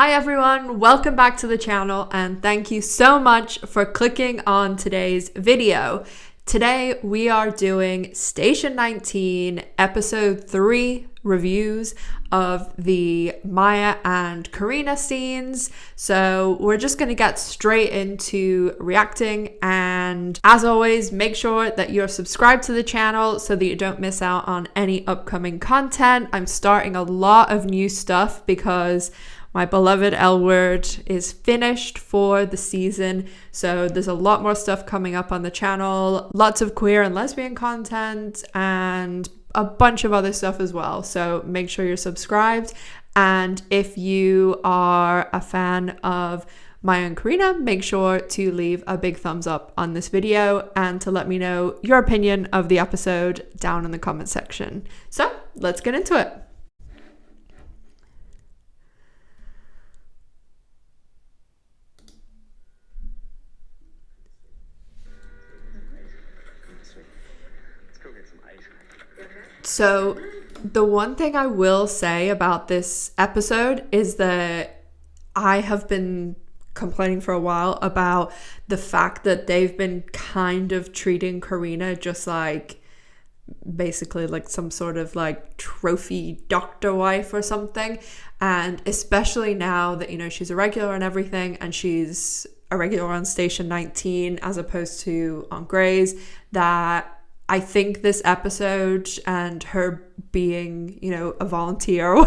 Hi everyone, welcome back to the channel and thank you so much for clicking on today's video. Today we are doing Station 19, Episode 3 reviews of the Maya and Carina scenes. So we're just going to get straight into reacting, and as always, make sure that you're subscribed to the channel so that you don't miss out on any upcoming content. I'm starting a lot of new stuff because my beloved L Word is finished for the season, so there's a lot more stuff coming up on the channel, lots of queer and lesbian content and a bunch of other stuff as well. So make sure you're subscribed, and if you are a fan of Maya and Carina, make sure to leave a big thumbs up on this video and to let me know your opinion of the episode down in the comment section. So let's get into it. So the one thing I will say about this episode is that I have been complaining for a while about the fact that they've been kind of treating Carina just like basically like some sort of like trophy doctor wife or something. And especially now that, you know, she's a regular and everything, and she's a regular on Station 19 as opposed to on Grey's, that I think this episode and her being, you know, a volunteer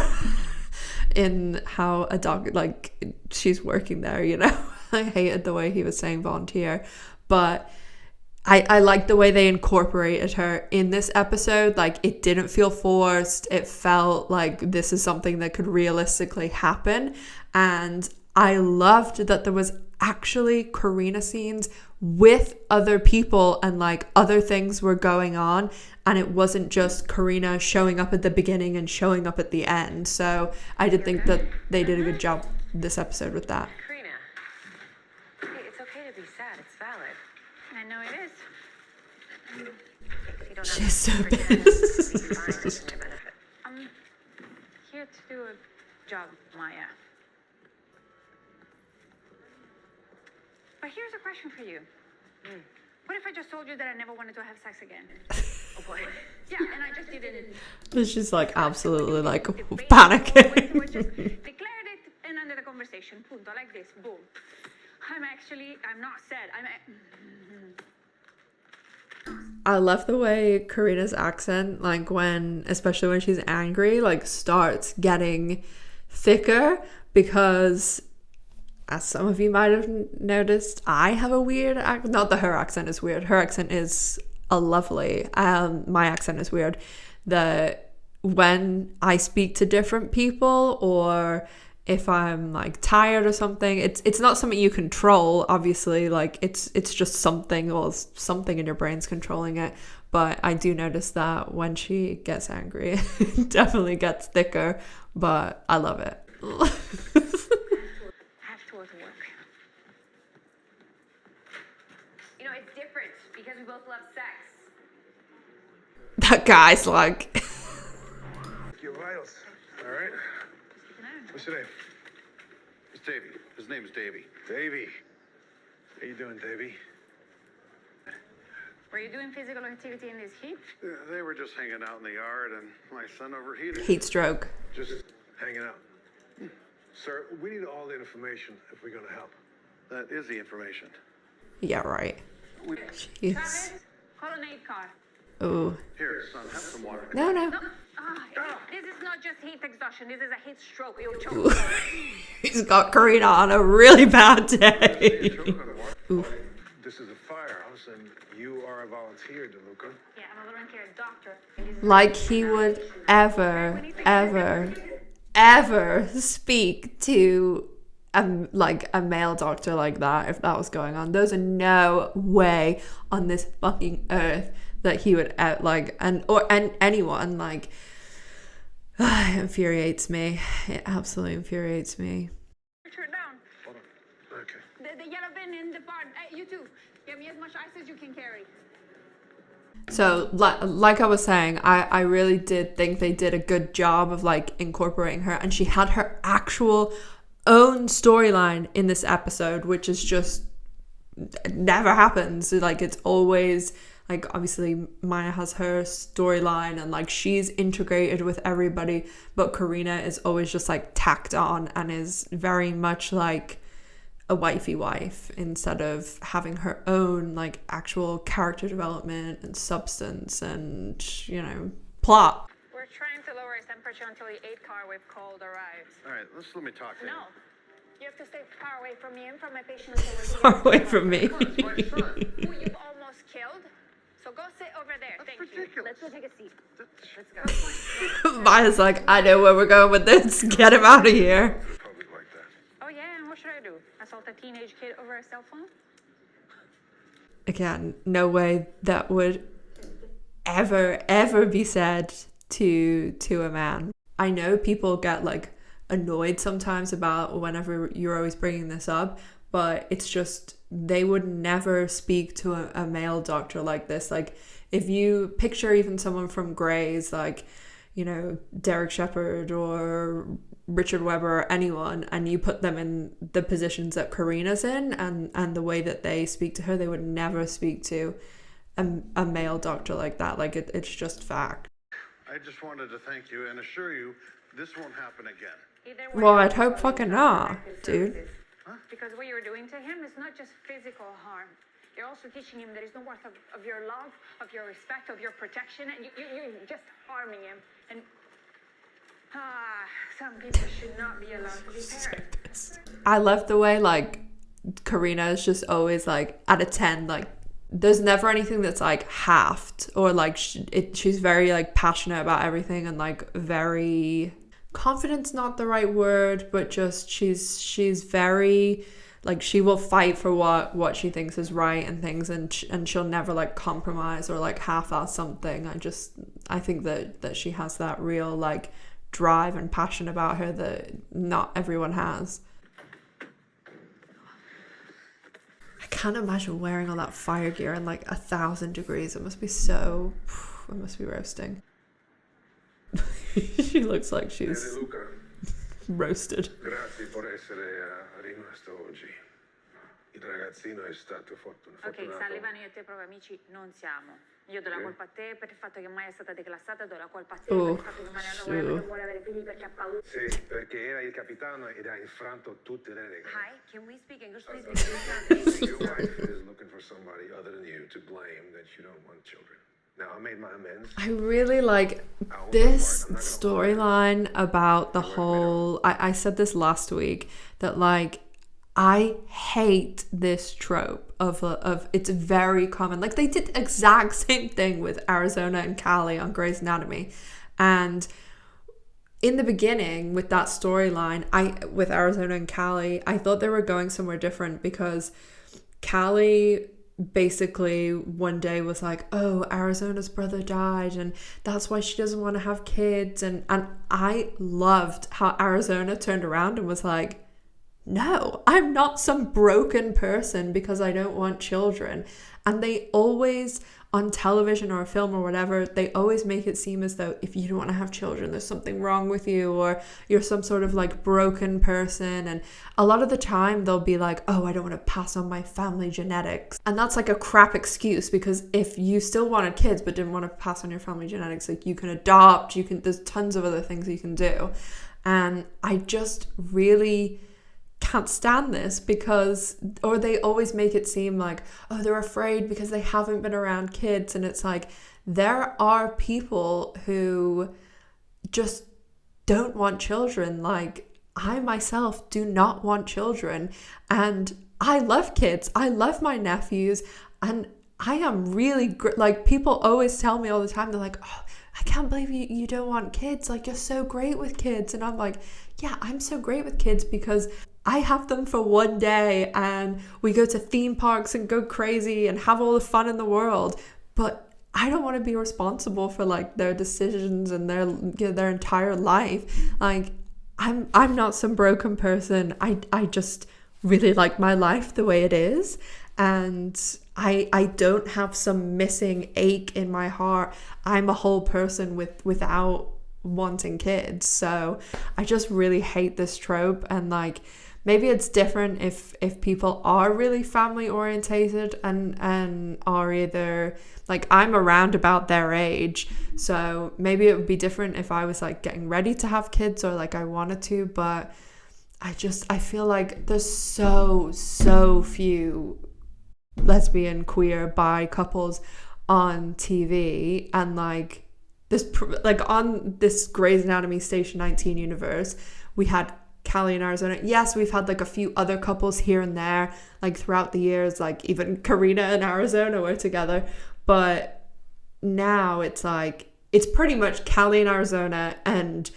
in how a dog, like she's working there, you know, I hated the way he was saying volunteer, but I like the way they incorporated her in this episode. Like, it didn't feel forced. It felt like this is something that could realistically happen. And I loved that there was actually Carina scenes with other people and like other things were going on, and it wasn't just Carina showing up at the beginning and showing up at the end. So I did think that they did a good job this episode with that. Carina, hey, it's okay to be sad. It's valid. I know it is. You don't She's so have to pissed. I'm here to do a job, Maya. But here's a question for you. What if I just told you that I never wanted to have sex again? Oh boy. Yeah, and I just didn't. She's like absolutely like panicking. We just declared it and ended the conversation. Punto, like this. Boom. I'm not sad. I love the way Carina's accent, like especially when she's angry, like starts getting thicker, because as some of you might have noticed, I have a weird accent. Not that her accent is weird. Her accent is a lovely. My accent is weird. That when I speak to different people, or if I'm like tired or something, it's not something you control, obviously. Like it's just something, or something in your brain's controlling it. But I do notice that when she gets angry, it definitely gets thicker. But I love it. You know, it's different because we both love sex. That guy's like... Your vitals, all right? What's your name? It's Davey. His name's Davey. Davey. How you doing, Davey? Were you doing physical activity in this heat? They were just hanging out in the yard, and my son overheated. Heat stroke. Just hanging out. Sir, we need all the information if we're going to help. That is the information. Yeah, right. Jeez. Travis, call an aid car. Ooh. Here, son, have some water. No. This is not just heat exhaustion. This is a heat stroke. You'll choke. He's got Carina on a really bad day. Ooh. This is a firehouse, and you are a volunteer, deluca. Yeah, I'm a volunteer doctor. Like he would ever speak to a male doctor like that if that was going on. There's no way on this fucking earth that he would anyone like. It infuriates me. It absolutely infuriates me. Turn down. Hold on. Okay. The yellow bin in the barn. You too. Give me as much ice as you can carry. So like I was saying, I really did think they did a good job of like incorporating her, and she had her actual own storyline in this episode, which is just never happens. Like, it's always like, obviously Maya has her storyline and like she's integrated with everybody, but Carina is always just like tacked on and is very much like a wifey wife instead of having her own like actual character development and substance and, you know, plot. We're trying to lower his temperature until the 8 car with cold arrives. All right, let me talk to No. you. You have to stay far away from me and from my patient until Far away from me. My son. who you've almost killed. So go sit over there. That's Thank ridiculous. you. Let's go take a seat. Let's go. Maya's like, I know where we're going with this. Get him out of here. To the public like that. Oh yeah, and what should I do? Assault a teenage kid over a cell phone? Again, no way that would ever be said to a man. I know people get like annoyed sometimes about whenever you're always bringing this up, but it's just, they would never speak to a male doctor like this. Like, if you picture even someone from Grey's, like, you know, Derek Shepherd or Richard Webber or anyone, and you put them in the positions that Carina's in and the way that they speak to her, they would never speak to a male doctor like that. Like, it's just fact. I just wanted to thank you and assure you this won't happen again. Either way, Well, I'm I'd hope calling fucking you not, protective dude. services. Because what you're doing to him is not just physical harm. You're also teaching him that he's no worth of your love, of your respect, of your protection, and you're just harming him. And some people should not be allowed to be parents. I love the way like Carina is just always like at a 10, like there's never anything that's like halved or like she's very like passionate about everything and like very, confident's not the right word, but just she's very like, she will fight for what she thinks is right and things, and she'll never like compromise or like half-ass something. I think that she has that real like drive and passion about her that not everyone has. I can't imagine wearing all that fire gear in like 1,000 degrees. It must be roasting. She looks like she's Deluca, roasted. grazie per essere rimasto oggi. Il ragazzino è stato Ok, fortunato. Sullivan, io e te proprio amici non siamo. Io do la colpa a te per il fatto che Maya è stata declassata, do la colpa a te per il fatto che Maya non vuole avere figli perché ha paura. Sì, perché era il capitano ed ha infranto tutte le regole. Hi, can we speak English, please? Because Your wife is looking for somebody other than you to blame that you don't want children. Now, I made my amends. I really like this storyline about the whole, I said this last week, that like, I hate this trope of it's very common. Like, they did the exact same thing with Arizona and Callie on Grey's Anatomy. And in the beginning with that storyline, with Arizona and Callie, I thought they were going somewhere different because Callie basically one day was like, oh, Arizona's brother died and that's why she doesn't want to have kids, and I loved how Arizona turned around and was like, no, I'm not some broken person because I don't want children. And they always, on television or a film or whatever, they always make it seem as though if you don't want to have children, there's something wrong with you or you're some sort of like broken person. And a lot of the time they'll be like, oh, I don't want to pass on my family genetics. And that's like a crap excuse, because if you still wanted kids but didn't want to pass on your family genetics, like you can adopt, there's tons of other things you can do. And I just really can't stand this because, or they always make it seem like, oh, they're afraid because they haven't been around kids. And it's like, there are people who just don't want children. Like, I myself do not want children, and I love kids. I love my nephews, and I am really like, people always tell me all the time, they're like, oh, I can't believe you don't want kids. Like, you're so great with kids. And I'm like, yeah, I'm so great with kids because I have them for one day and we go to theme parks and go crazy and have all the fun in the world. But I don't want to be responsible for like their decisions and their entire life. Like, I'm not some broken person. I just really like my life the way it is. And I don't have some missing ache in my heart. I'm a whole person without wanting kids. So I just really hate this trope. And like, maybe it's different if people are really family orientated and are either like, I'm around about their age, so maybe it would be different if I was like getting ready to have kids or like I wanted to. But I feel like there's so few lesbian, queer, bi couples on TV, and like this, like on this Grey's Anatomy Station 19 universe, we had Callie in Arizona. Yes, we've had like a few other couples here and there, like throughout the years, like even Carina and Arizona were together. But now it's like, it's pretty much Callie in Arizona and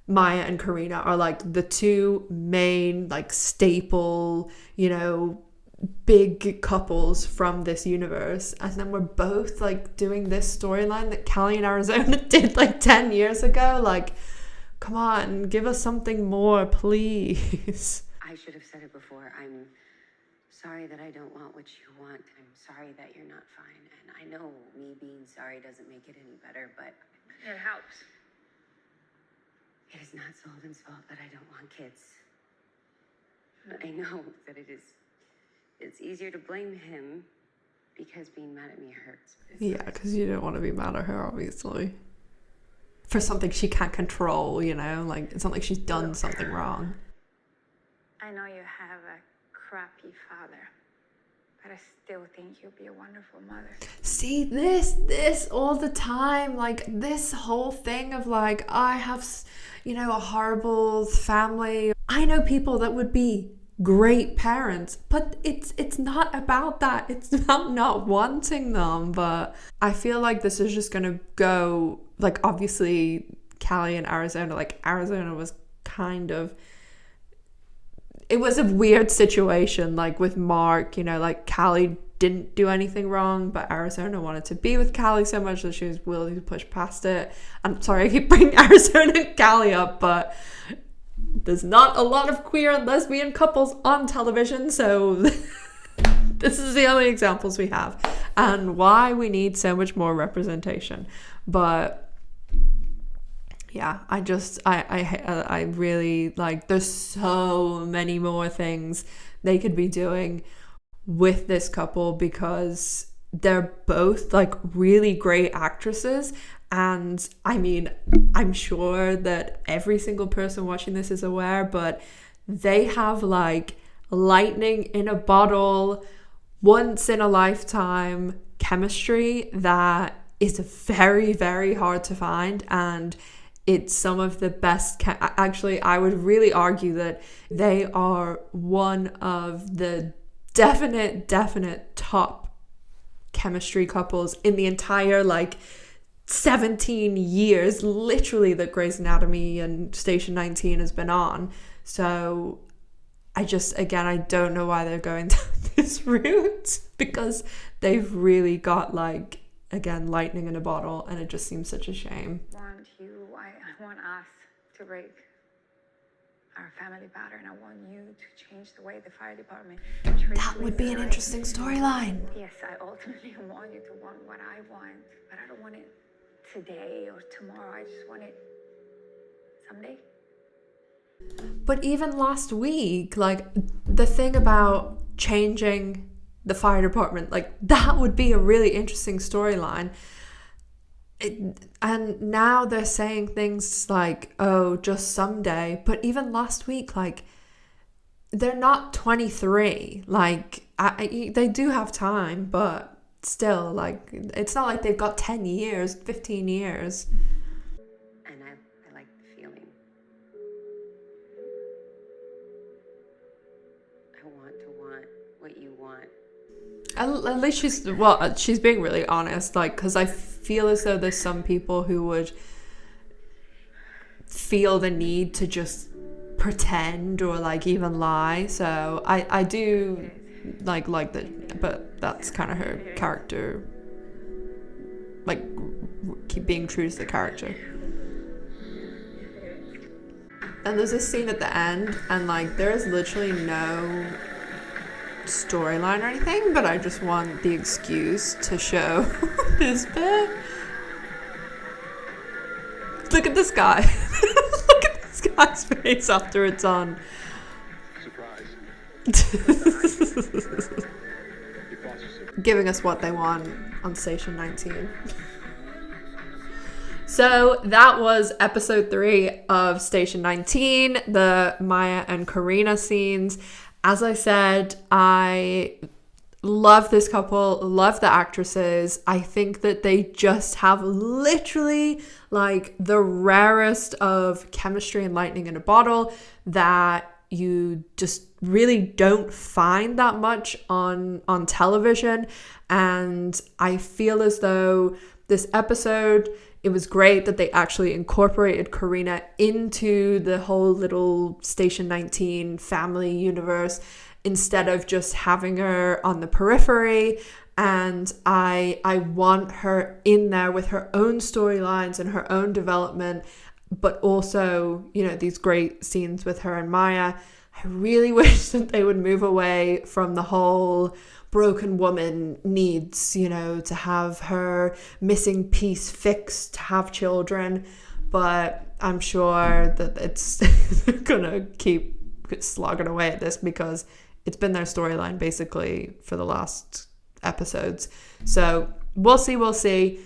Maya and Carina are like the two main, like, staple, you know, big couples from this universe. And then we're both like doing this storyline that Callie in Arizona did like 10 years ago. Like, come on, give us something more, please. I should have said it before. I'm sorry that I don't want what you want. I'm sorry that you're not fine. And I know me being sorry doesn't make it any better, but It helps. it is not Sullivan's fault that I don't want kids. I know that it's easier to blame him because being mad at me hurts. Yeah, because you don't want to be mad at her, obviously. For something she can't control, you know? Like, it's not like she's done something wrong. I know you have a crappy father, but I still think you'll be a wonderful mother. See, this all the time. Like, this whole thing of, like, I have, you know, a horrible family. I know people that would be great parents, but it's not about that. It's about not wanting them. But I feel like this is just gonna go, like, obviously Callie in Arizona, like, Arizona was kind of, it was a weird situation, like with Mark, you know, like Callie didn't do anything wrong, but Arizona wanted to be with Callie so much that she was willing to push past it. I'm sorry I keep bringing Arizona and Callie up, but there's not a lot of queer and lesbian couples on television, so this is the only examples we have, and why we need so much more representation. But yeah, I really, like, there's so many more things they could be doing with this couple, because they're both like really great actresses. And I mean, I'm sure that every single person watching this is aware, but they have like lightning in a bottle, once in a lifetime chemistry that is very, very hard to find. And it's some of the best. Actually, I would really argue that they are one of the definite top chemistry couples in the entire, like, 17 years literally that Grey's Anatomy and Station 19 has been on. So I don't know why they're going down this route, because they've really got, like, again, lightning in a bottle, and it just seems such a shame. I want us to break our family pattern. I want you to change the way the fire department treats That would be an interesting storyline. Yes, I ultimately want you to want what I want, but I don't want it today or tomorrow. I just want it someday. But even last week, like, the thing about changing the fire department, like, that would be a really interesting storyline. And now they're saying things like, oh, just someday. But even last week, like, they're not 23. Like, they do have time, but still, like, it's not like they've got 10 years, 15 years. And I like the feeling. I want to want what you want. At least she's being really honest, like, because I feel as though there's some people who would feel the need to just pretend or, like, even lie. So I do like that, but that's kind of her character, like, keep being true to the character. And there's this scene at the end, and, like, there is literally no storyline or anything, but I just want the excuse to show this bit. Look at this guy. Look at this guy's face after it's on. Surprise. Giving us what they want on Station 19. So that was episode 3 of Station 19, the Maya and Carina scenes. As I said, I love this couple, love the actresses. I think that they just have literally like the rarest of chemistry and lightning in a bottle that you just really don't find that much on television. And I feel as though this episode, it was great that they actually incorporated Carina into the whole little Station 19 family universe instead of just having her on the periphery. And I want her in there with her own storylines and her own development, but also, you know, these great scenes with her and Maya. I really wish that they would move away from the whole broken woman needs, you know, to have her missing piece fixed, to have children. But I'm sure that it's gonna keep slogging away at this because it's been their storyline basically for the last episodes. So we'll see.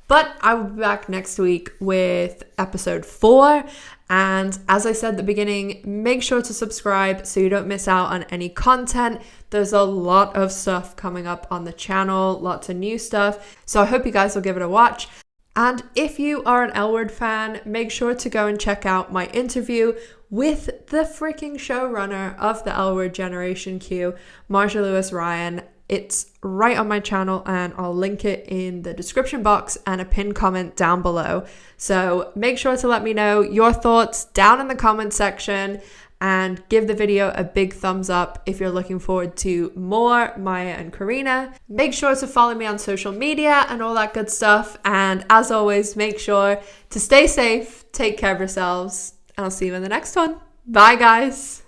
But I will be back next week with episode 4. And as I said at the beginning, make sure to subscribe so you don't miss out on any content. There's a lot of stuff coming up on the channel, lots of new stuff. So I hope you guys will give it a watch. And if you are an L Word fan, make sure to go and check out my interview with the freaking showrunner of the L Word Generation Q, Marcia Lewis Ryan. It's right on my channel and I'll link it in the description box and a pinned comment down below. So make sure to let me know your thoughts down in the comment section and give the video a big thumbs up if you're looking forward to more Maya and Carina. Make sure to follow me on social media and all that good stuff. And as always, make sure to stay safe, take care of yourselves, and I'll see you in the next one. Bye, guys.